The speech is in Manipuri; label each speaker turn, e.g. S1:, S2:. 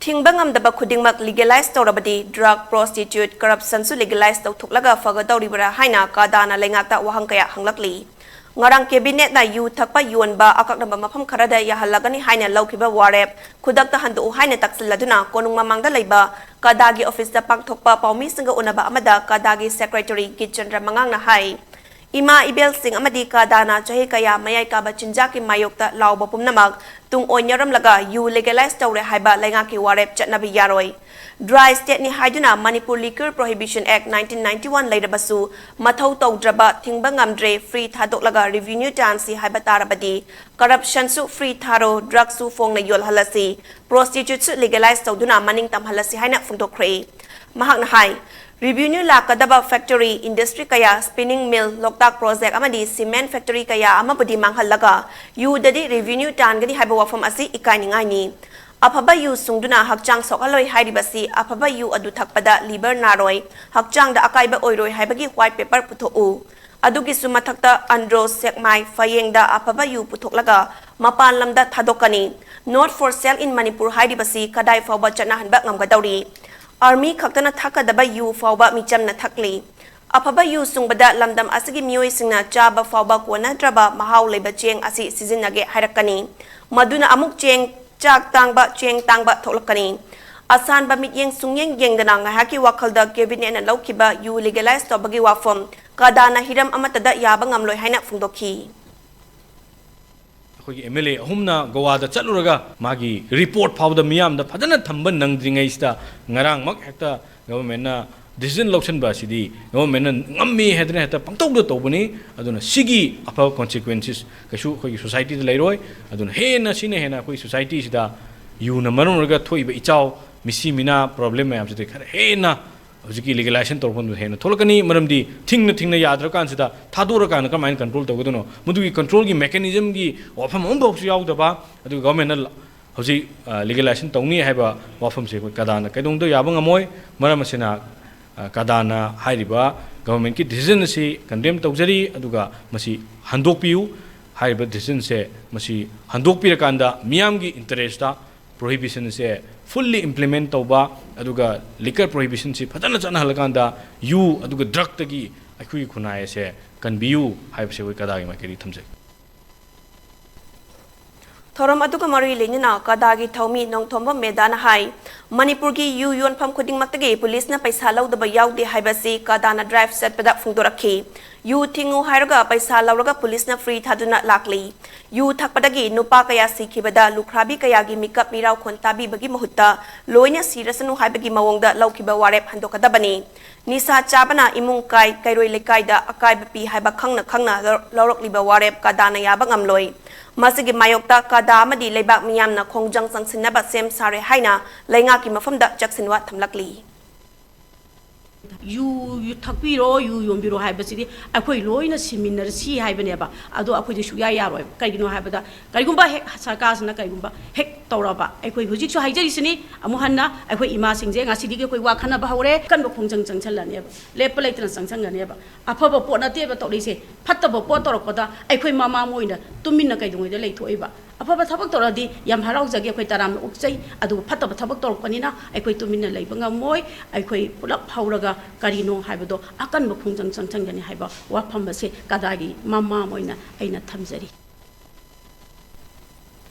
S1: Tingbangam Khudingmak Legalise Toubagi drug prostitute corruption su Legalise Toubagi Fagadoribra Haina Cada na Lengata Wahangkaya Handok-U Ngarang cabinet na Yoo Thakpa Yuanba akaknamba mafam kharada yahalagani Haina Loukhiba Warep Khudakta Handok-U Haina Taksillakli konung mamangda leiba Cadagi office da pangthokpa paumi singa unaba amada Cadagi secretary Kitchandra Mangang na hai Ima ibel sing amadi Cada na chahi kaya mayai kaba chinjaki mayokta lauba pumnamag tung onyaram laga Yoo Legalise Toure haiba lengaki warep chatnabi yaroi Dry state ni haiduna Manipur Liquor Prohibition Act 1991 leidabasu mathau tawdraba thingbangam free thadok laga revenue tansi haiba tarabadi corruption su free tharo drug su fong na yol halasi prostitute su legalize tawduna maning tam halasi haina phungdokre mahak na hai Revenue la kadaba factory industry kaya spinning mill loktak project amadi cement factory kaya amabudi manghalaga Yoo dadi revenue tan gadi haiba wafam asi ikainingai ni Afaba Yoo sungduna hakchang sokaloi hairibasi afaba Yoo adu thakpada liver naroi hakchang da akaiba oiroi haibagi white paper puthou adugi sumathakta andro sekmai fayengda afaba Yoo puthoklaga mapan lamda thadokani not for sale in Manipur hairibasi kadai fawba chana hanba ngamgadawri Army Kaktana Thakadaba Yoo Fawba Micham na Thakli. Afaba Yoo Sungbada Lamdam Asigi Mioy Singna Chaba Fawba Kwana Draba Mahau Leba Cheng Asi Sizinage Harakani. Maduna Amuk Cheng Chak Tangba Cheng Tangba Tolakani. Asan Bamit Yeng Sungyeng Yeng Danang Haki Wakalda Cabinet and Loukhiba Yoo Legalise Toubagi Wafam Cada na Hiram Amatada Yabang Amloy Haina Phungdok-U
S2: MLA Humna Goada Chaluraga Magi report powder Miam the Padana Tamban Nangdringaista Ngarang Mak Hector government decision lotion basidi government Ngami Hedna Pangtok the Tobani Aduna Sigi upper consequences Kashu society the Leroy Adun Hena Sine Hena society is the Unamaruga Toy Ichao Missi Mina problem I Hena Hojiki legalization torpon hena tholakani maramdi thingna yadra kansida thadura kana kamain control tawgodono mudugi control gi mechanism gi wafam umbo yaudaba adu government hoji legalization tawni haiba wafam se Cada na kaidong do yabang amoy maramasina Cada na hairiba government ki decision se condemn tawjari aduga masi Handok-U piu haiba decision se masi Handok pirakanda miyam gi interest ta prohibition se fully implement tauba aduga liquor prohibition si phatana chana halakanda Yoo aduga drug tagi akhui khunai se kanbiu haibse we Cadagi ma keri thamjai
S1: Thoram aduga mari lenina Cadagi thaumi nongthomba medana hai Manipur gi Yoo Wafam Khudingmaktage police na paisa laudaba yaude haibasi Cada na drive set pada phungdorakhi Yoo thingu hairaga paisa lauraga police na free thaduna lakli Yoo thakpadagi nupa kaya sikhibada lukhrabi kaya gi mikap mirau khontabi bagi mahutta loina sirasanu haibagi mawongda Loukhiba Warep handokadabani Nisa chabana imung kai kairoi lekaida akai bapi haiba khangna lorokliba Warep Cada na yaba ngamloi Masigi mayokta Cada amadi leibak miyamna khongjang sangsinaba sem sare haina lengaki mafamda jaksinwa thamlakli
S3: Yoo thakpiro Yoo yombiro haibasidi akhoi loina siminar si haibaneba ado akhoi de suya yaroi kaigino haibada kaigumba hek sarkasna kaigumba hek tawraba akhoi hujik su haijari sini amuhanna akhoi ima singje ngasidi ge koi wakhana ba hore kan ba khongjang changchallaneba lepa leitna changchanganeba afaba potna teba tawlise phattaba pot torokpada akhoi mama moina tuminna kaidungoi de leithoiba afaba thabak toradi yam harau jage akhoi taram ukchai adu phattaba thabak torokpanina akhoi tuminna leiba ngamoi akhoi pulap hauraga karino haibado akan ba khongjang changchanggani haiba wafam base Cadagi mama moina aina thamjari